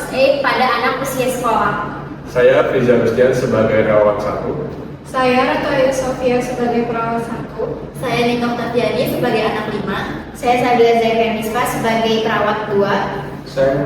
first aid pada anak usia sekolah. Saya Fiza Rustian sebagai relawan 1. Saya Ratu Ayu Sofia sebagai perawat 1. Saya Niko Tatiani sebagai anak 5. Saya Sabila Zahira Mispa sebagai perawat 2. Saya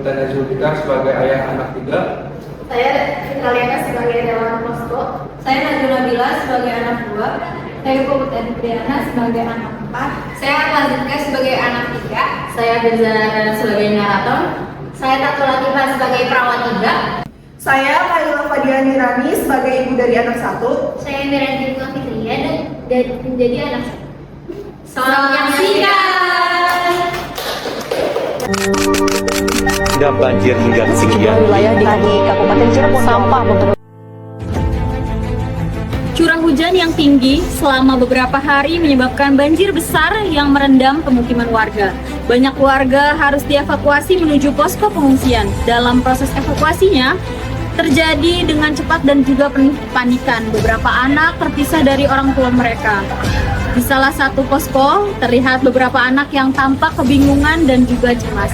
Tanya Zulika sebagai ayah anak 3. Saya Vitaliana sebagai relawan posko. Saya Najula Bila sebagai anak 2. Saya Puput Adriana sebagai anak 4. Saya Lazika sebagai anak 3. Saya Bezana sebagai narator. Saya Tatu Latifah sebagai perawat 3. Saya Kaila Fadiani Rani sebagai ibu dari anak 1. Saya Miranti Fitria dan menjadi anak 1. Selamat menyaksikan. Dan banjir hingga ketinggian wilayah di Kabupaten Cirebon sampah Curah hujan yang tinggi selama beberapa hari menyebabkan banjir besar yang merendam pemukiman warga. Banyak warga harus dievakuasi menuju posko pengungsian. Dalam proses evakuasinya, terjadi dengan cepat dan juga penuh kepanikan. Beberapa anak terpisah dari orang tua mereka. Di salah satu posko, terlihat beberapa anak yang tampak kebingungan dan juga cemas.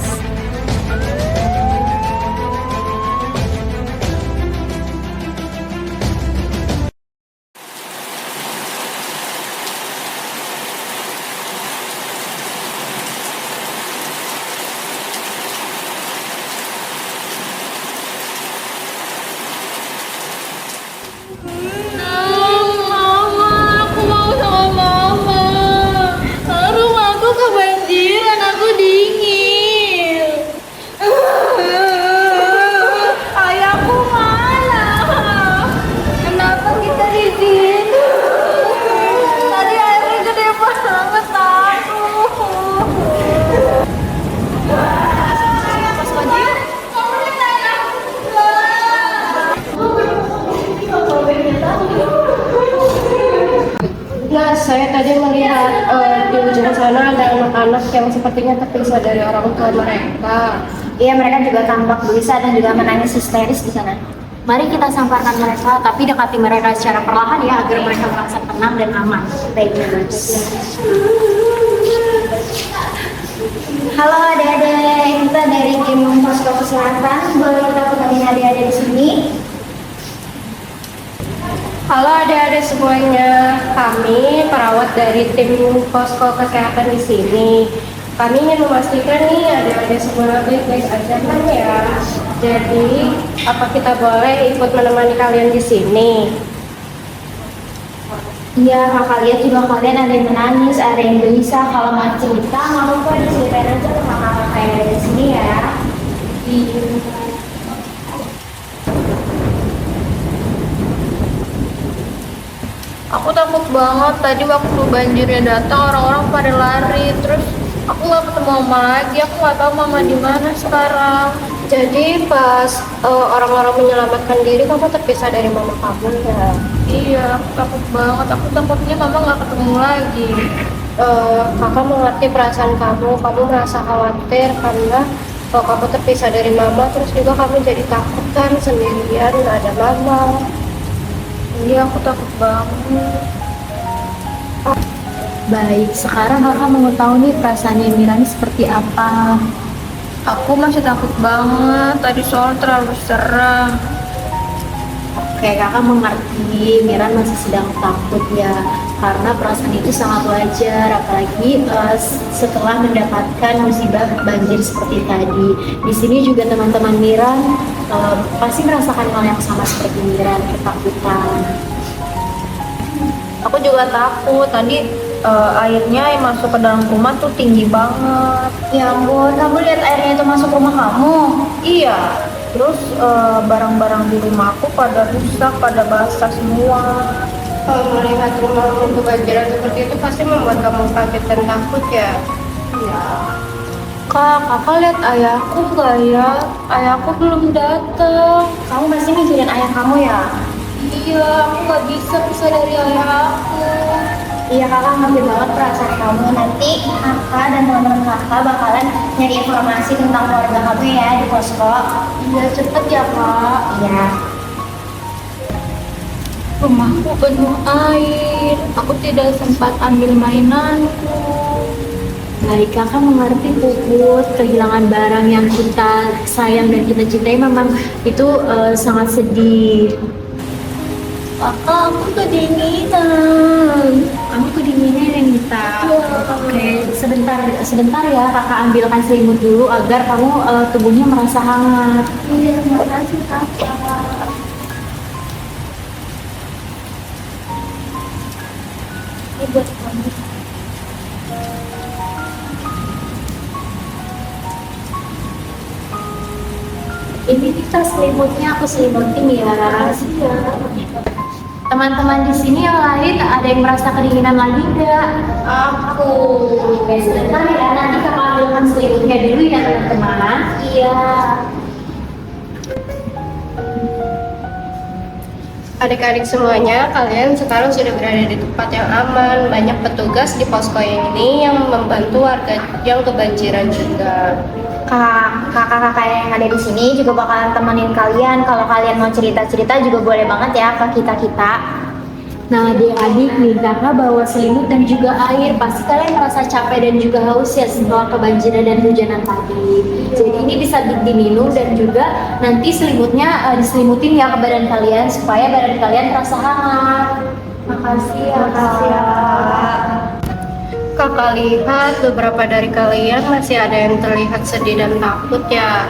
Nah, saya tadi melihat di ujung sana ada anak-anak yang sepertinya terpisah dari orang tua mereka. Iya, mereka juga tampak gelisah dan juga menangis histeris di sana. Mari kita samparkan mereka, tapi dekati mereka secara perlahan ya, agar mereka merasa tenang dan aman. Baik, Mas. Halo adik-adik, kita dari tim posko kesehatan. Boleh kita kenalin adik-adik di sini? Halo adik-adik semuanya, kami perawat dari tim posko kesehatan di sini. Kami ingin memastikan nih adik-adik semua baik-baik aja kan ya. Jadi, apa kita boleh ikut menemani kalian di sini? Iya, kakak lihat juga kalian ada yang menangis, ada yang gelisah. Kalau mau cerita, nggak apa-apa, diceritain aja ke kakak-kakak yang ada di sini ya. Aku takut banget, tadi waktu banjirnya datang orang-orang pada lari, terus aku nggak ketemu mama lagi, aku nggak tahu mama di mana sekarang. Jadi pas orang-orang menyelamatkan diri, kamu terpisah dari mama kamu ya? Iya, aku takut banget, aku takutnya mama nggak ketemu lagi. Kakak mengerti perasaan kamu merasa khawatir karena kalau kamu terpisah dari mama, terus juga kamu jadi takut kan sendirian, nggak ada mama. Iya, aku takut banget. Baik, sekarang kakak mau tahu nih perasaannya Mirani seperti apa. Aku masih takut banget, tadi soal terlalu seram. Oke, kakak mengerti Miran masih sedang takut ya, karena perasaan itu sangat wajar, apalagi setelah mendapatkan musibah banjir seperti tadi. Di sini juga teman-teman Miran pasti merasakan hal yang sama seperti Miran, ketakutan. Aku juga takut, tadi airnya yang masuk ke dalam rumah tuh tinggi banget. Ya ampun, kamu lihat airnya itu masuk rumah kamu? Iya, terus barang-barang di rumah aku pada rusak, pada basah semua. Kalau melihat rumahmu kebanjiran seperti itu pasti membuat kamu kaget dan takut ya? Iya. Kak, kakak lihat ayahku nggak ya? Ayahku belum datang. Kamu pasti mikirin ayah kamu ya? Iya, aku nggak bisa pisah dari ayah aku. Iya, kakak ngerti banget perasaan kamu. Nanti kakak dan teman-teman kakak bakalan nyari informasi tentang keluarga kamu ya di posko. Iya, cepet ya kak. Iya. Rumahku penuh air. Aku tidak sempat ambil mainanku. Baik, kakak mengerti Puput, kehilangan barang yang kita sayang dan kita cintai memang itu sangat sedih. Kakak, aku kedinginan. Kamu kedinginan ya, Nita? Oke, sebentar ya, kakak ambilkan selimut dulu agar kamu tubuhnya merasa hangat. Iya, terima kasih kakak. Ini buat kamu. Ini kita selimutnya, aku selimutin ya. Teman-teman di sini yang lain ada yang merasa kedinginan lagi nggak? Aku. Oke, sebentar ya, nanti kakak ambilkan selimutnya dulu ya teman-teman. Iya. Adik-adik semuanya, kalian sekarang sudah berada di tempat yang aman. Banyak petugas di posko ini yang membantu warga yang kebanjiran juga. Kakak-kakak yang ada di sini juga bakalan temenin kalian. Kalau kalian mau cerita-cerita juga boleh banget ya ke kita-kita. Nah, adik-adik nih, kakak bawa selimut dan juga air. Pasti kalian merasa capek dan juga haus ya setelah kebanjiran dan hujanan tadi. Jadi ini bisa diminum dan juga nanti selimutnya diselimutin ya ke badan kalian supaya badan kalian terasa hangat. Makasih ya, Kak. Kakak lihat beberapa dari kalian masih ada yang terlihat sedih dan takut ya.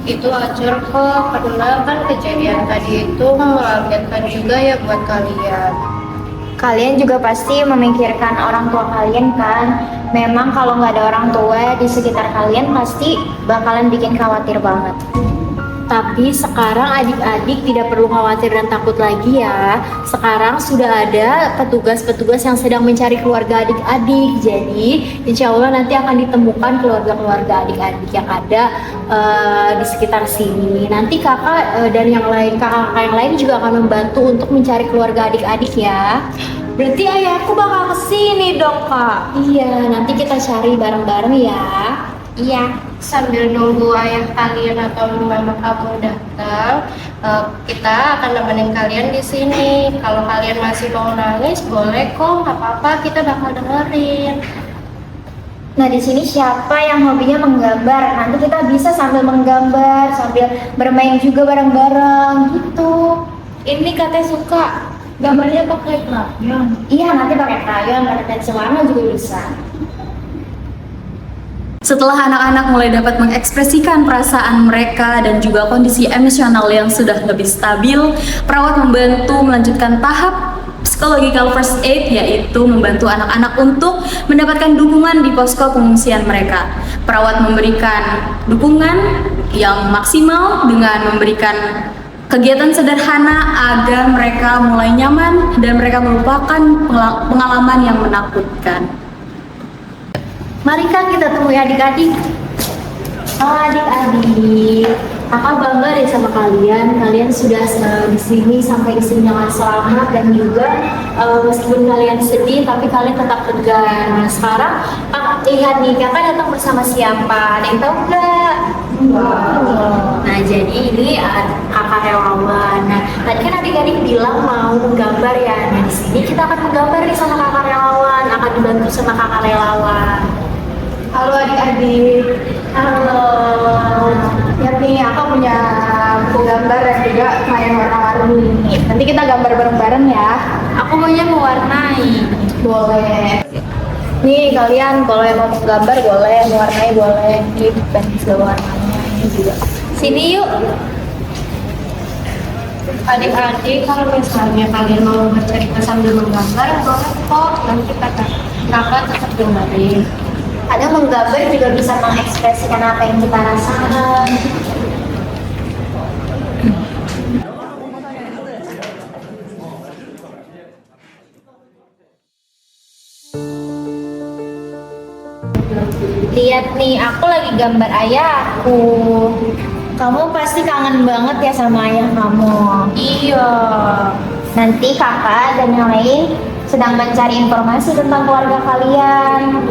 Itu wajar kok, karena kan kejadian tadi itu mengagetkan juga ya buat kalian. Kalian juga pasti memikirkan orang tua kalian kan. Memang kalau nggak ada orang tua di sekitar kalian pasti bakalan bikin khawatir banget. Tapi sekarang adik-adik tidak perlu khawatir dan takut lagi ya. Sekarang sudah ada petugas-petugas yang sedang mencari keluarga adik-adik. Jadi insya Allah nanti akan ditemukan keluarga-keluarga adik-adik yang ada di sekitar sini. Nanti kakak dan yang lain, kakak-kakak yang lain juga akan membantu untuk mencari keluarga adik-adik ya. Berarti ayahku bakal kesini dong kak? Iya, nanti kita cari bareng-bareng ya. Iya. Sambil nunggu ayah kalian atau mama kamu datang, kita akan nemenin kalian di sini. Kalau kalian masih mau nangis, boleh kok, nggak apa-apa, kita bakal dengerin. Nah, di sini siapa yang hobinya menggambar? Nanti kita bisa sambil menggambar, sambil bermain juga bareng-bareng gitu. Ini katanya suka gambarnya pakai krayon. Iya, nanti pakai krayon, pakai pensil warna juga bisa. Setelah anak-anak mulai dapat mengekspresikan perasaan mereka dan juga kondisi emosional yang sudah lebih stabil, perawat membantu melanjutkan tahap psychological first aid, yaitu membantu anak-anak untuk mendapatkan dukungan di posko pengungsian mereka. Perawat memberikan dukungan yang maksimal dengan memberikan kegiatan sederhana agar mereka mulai nyaman dan mereka melupakan pengalaman yang menakutkan. Mari kan kita temui adik-adik. Adik-adik, kakak bangga deh sama kalian. Kalian sudah di sini sampai di sini dengan selamat dan juga meskipun kalian sedih, tapi kalian tetap tegar. Nah sekarang kakak lihat nih, kakak datang bersama siapa? Ada yang tahu nggak? Nah jadi ini kakak relawan. Nah tadi kan adik-adik bilang mau menggambar ya. Nah di sini kita akan menggambar nih sama kakak relawan, akan dibantu sama kakak relawan. Halo adik-adik. Halo. Lihat nih, aku punya buku gambar dan juga kain warna-warni. Nanti kita gambar bareng-bareng ya. Aku maunya mewarnai. Boleh. Nih kalian kalau yang mau gambar boleh, mewarnai boleh. Ini pensil warnanya ini juga. Sini yuk. Adik-adik, kalau misalnya kalian mau bercerita sambil menggambar, boleh kok. Nanti kakak tetap dengerin. Kadang menggambar juga bisa mengekspresikan apa yang kita rasakan. Lihat nih, aku lagi gambar ayahku. Kamu pasti kangen banget ya sama ayah kamu. Iya. Nanti kakak dan yang lain sedang mencari informasi tentang keluarga kalian.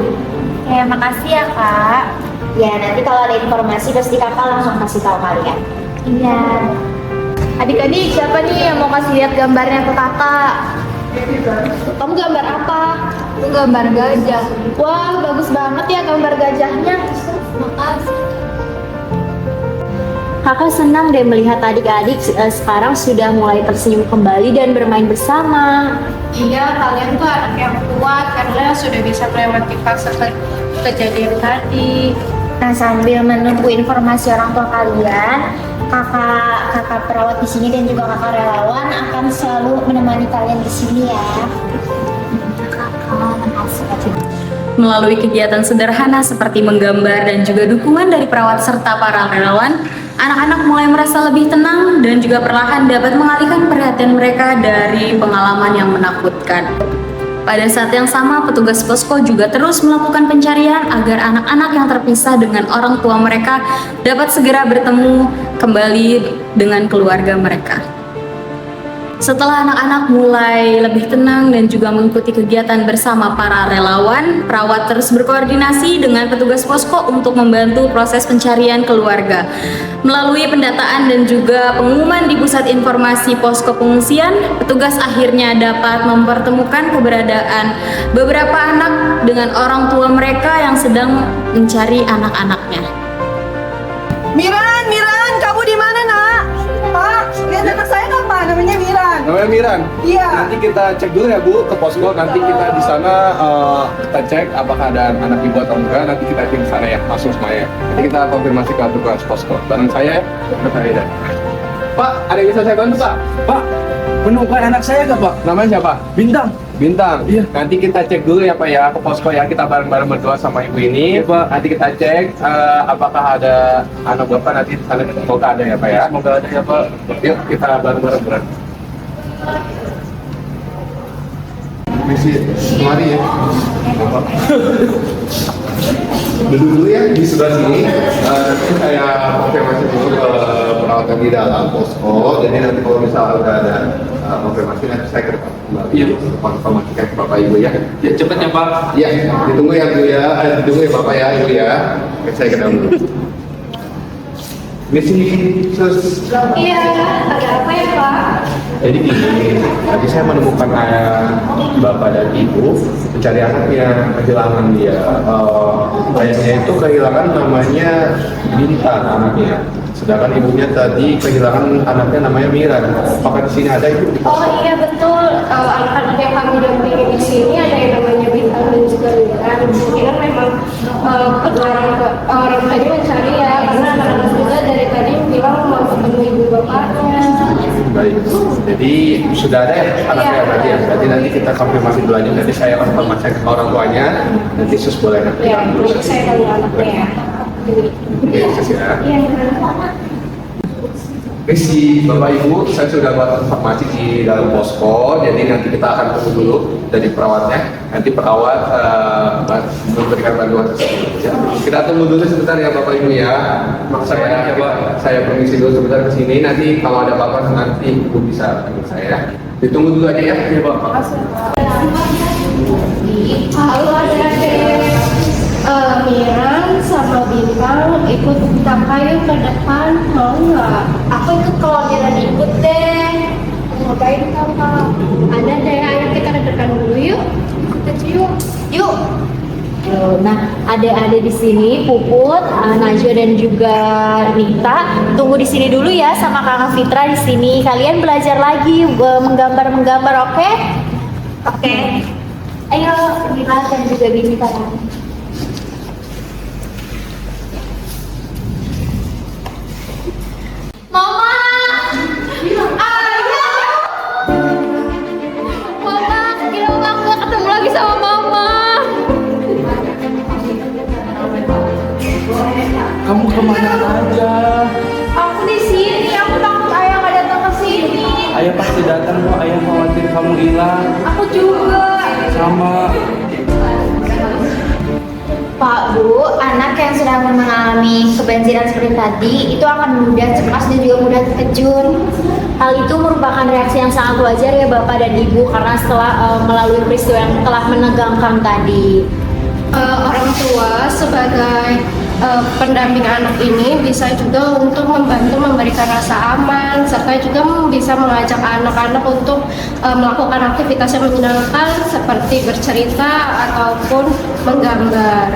Ya, makasih ya kak. Ya, nanti kalau ada informasi pasti kakak langsung kasih tahu kalian. Iya. Adik-adik, siapa nih yang mau kasih lihat gambarnya ke kakak? Kamu gambar apa? Aku gambar gajah. Wah, bagus banget ya gambar gajahnya. Makasih. Kakak senang deh melihat adik-adik sekarang sudah mulai tersenyum kembali dan bermain bersama. Iya, kalian tuh anak yang kuat karena sudah bisa melewati fase kejadian tadi. Nah, sambil menunggu informasi orang tua kalian, kakak perawat di sini dan juga kakak relawan akan selalu menemani kalian di sini ya. Melalui kegiatan sederhana seperti menggambar dan juga dukungan dari perawat serta para relawan, anak-anak mulai merasa lebih tenang dan juga perlahan dapat mengalihkan perhatian mereka dari pengalaman yang menakutkan. Pada saat yang sama, petugas posko juga terus melakukan pencarian agar anak-anak yang terpisah dengan orang tua mereka dapat segera bertemu kembali dengan keluarga mereka. Setelah anak-anak mulai lebih tenang dan juga mengikuti kegiatan bersama para relawan, perawat terus berkoordinasi dengan petugas posko untuk membantu proses pencarian keluarga. Melalui pendataan dan juga pengumuman di pusat informasi posko pengungsian, petugas akhirnya dapat mempertemukan keberadaan beberapa anak dengan orang tua mereka yang sedang mencari anak-anaknya. Miran, kamu di mana nak? Pak, lihat anak saya nggak Pak? Namanya Miran. Namanya Miran. Iya. Nanti kita cek dulu ya Bu ke posko. Nanti kita di sana kita cek apakah ada anak ibu atau enggak. Nanti kita cek di sana ya, langsung semuanya. Nanti kita konfirmasi ke petugas posko. Bareng saya, Pak. Pak, ada yang bisa saya bantu Pak? Pak, menemukan anak saya nggak Pak? Namanya siapa? Bintang. Bintang. Iya. Nanti kita cek dulu ya Pak ya ke posko ya. Kita bareng-bareng berdua sama ibu ini. Iya, Pak. Nanti kita cek apakah ada anak bapak nanti di sana. Semoga ada ya Pak ya. Semoga ada ya Pak. Yuk kita bareng-bareng berang. Misi, mari ya. Bapak. Duduk dulu ya di sebelah sini. Nanti saya konfirmasi dulu ke perawatan di dalam posko. Jadi nanti kalau misalnya udah ada konfirmasi nanti saya ke depan kembali. Iya. Konfirmasikan ke Bapak Ibu ya. Ya cepet ya Pak. Iya, ditunggu ya Bu ya. Ditunggu ya Bapak ya, Ibu ya. Oke, saya ke dalam dulu. Misi, sus. Iya, ada apa ya Pak? Jadi gini, tadi saya menemukan ayah, bapak dan ibu mencari anaknya, kehilangan dia. Ayahnya itu kehilangan namanya Bintang anaknya. Sedangkan ibunya tadi kehilangan anaknya namanya Miran. Apakah di sini ada ibu? Oh iya betul, anak-anak yang kami dampingi di sini ada yang namanya Bintang dan juga Miran. Kemungkinan memang kedua orang tadi mencari ya, karena anak-anak juga dari tadi bilang mau ketemu ibu bapaknya. Baik, jadi sudah ada ya anaknya berarti ya? Berarti nanti kita konfirmasi dulu aja, nanti saya konfirmasi ke orang tuanya, nanti sus boleh nanti. Ya, nanti saya tanya anaknya ya. Oke, sus ya. Iya. Misi Bapak Ibu, saya sudah buat informasi di dalam posko, jadi nanti kita akan tunggu dulu dari perawatnya. Nanti perawat memberikan bantuan tersebut. Ya. Kita tunggu dulu sebentar ya Bapak Ibu ya. Saya permisi dulu sebentar ke sini. Nanti kalau ada apa-apa nanti Ibu bisa panggil saya. Ditunggu dulu aja ya. Iya Pak. Halo adik-adik. Miran sama Bintang ikut kita kayu ke depan, mau nggak? Aku ikut kalau Miran ikut deh. Ngapain kakak? Ada deh, ayo kita ke depan dulu yuk. Kita yuk. Nah, adik-adik di sini, Puput, Najwa dan juga Nita, tunggu di sini dulu ya sama Kakak Fitra di sini. Kalian belajar lagi menggambar, oke? Oke. Ayo, Nita dan juga Nita. Mama! Ayah! Mama, gila aku gak ketemu lagi sama Mama. Kamu kemana aja? Aku di sini, aku takut ayah gak datang ke sini. Ayah pasti datang kok. Ayah khawatir kamu hilang. Aku juga. Sama. Pak, Bu, anak yang sudah mengalami kebanjiran seperti tadi itu akan mudah cemas dan juga mudah terkejut. Hal itu merupakan reaksi yang sangat wajar ya Bapak dan Ibu karena setelah melalui peristiwa yang telah menegangkan tadi. Orang tua sebagai pendamping anak ini bisa juga untuk membantu memberikan rasa aman, serta juga bisa mengajak anak-anak untuk melakukan aktivitas yang menyenangkan seperti bercerita ataupun menggambar.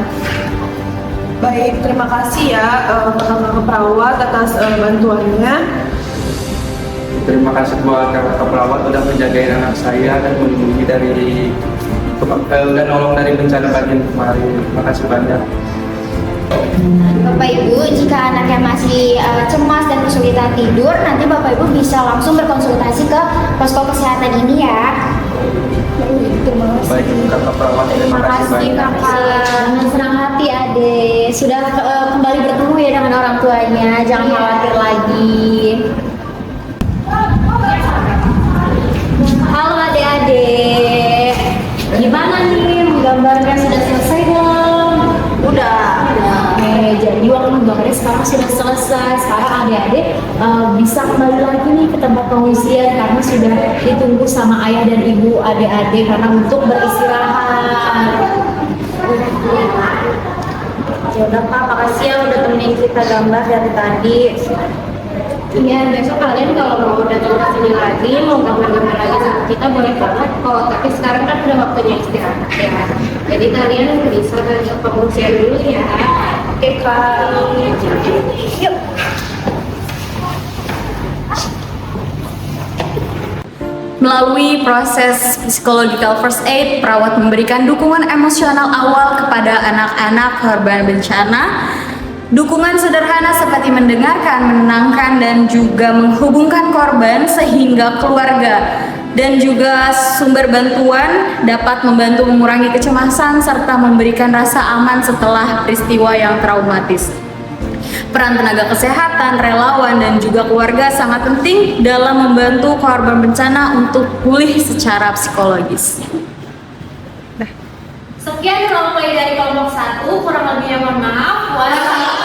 Baik, terima kasih ya kakak perawat atas bantuannya. Terima kasih buat kakak perawat udah menjagain anak saya dan melindungi dari dan nolong dari bencana banjir kemarin. Terima kasih banyak. Bapak Ibu, jika anaknya masih cemas dan kesulitan tidur, nanti Bapak Ibu bisa langsung berkonsultasi ke posko kesehatan ini ya. Baik, kakak perawat, terima kasih banyak. Dengan senang hati Ade, sudah kembali bertemu ya dengan orang tuanya, jangan khawatir lagi. Halo adik-adik, gimana nih menggambarnya, sudah selesai belum? Udah. Oke, jadi waktu menggambarnya sekarang sudah selesai. Sekarang adik-adik bisa kembali lagi nih ke tempat pengungsian karena sudah ditunggu sama ayah dan ibu adik-adik karena untuk beristirahat. Ya udah Pak, makasih ya udah temenin kita gambar dari tadi. Iya, besok kalian kalau mau datang ke sini lagi, mau gambar-gambar lagi sama kita boleh banget kok. Tapi sekarang kan udah waktunya istirahat ya. Jadi kalian bisa ke pengungsian dulu ya. Oke Kak. Yuk. Melalui proses psychological first aid, perawat memberikan dukungan emosional awal kepada anak-anak korban bencana. Dukungan sederhana seperti mendengarkan, menenangkan, dan juga menghubungkan korban sehingga keluarga dan juga sumber bantuan dapat membantu mengurangi kecemasan serta memberikan rasa aman setelah peristiwa yang traumatis. Peran tenaga kesehatan, relawan, dan juga keluarga sangat penting dalam membantu korban bencana untuk pulih secara psikologis. Sekian roleplay dari kelompok 1, kurang lebihnya mohon maaf. Wassalamualaikum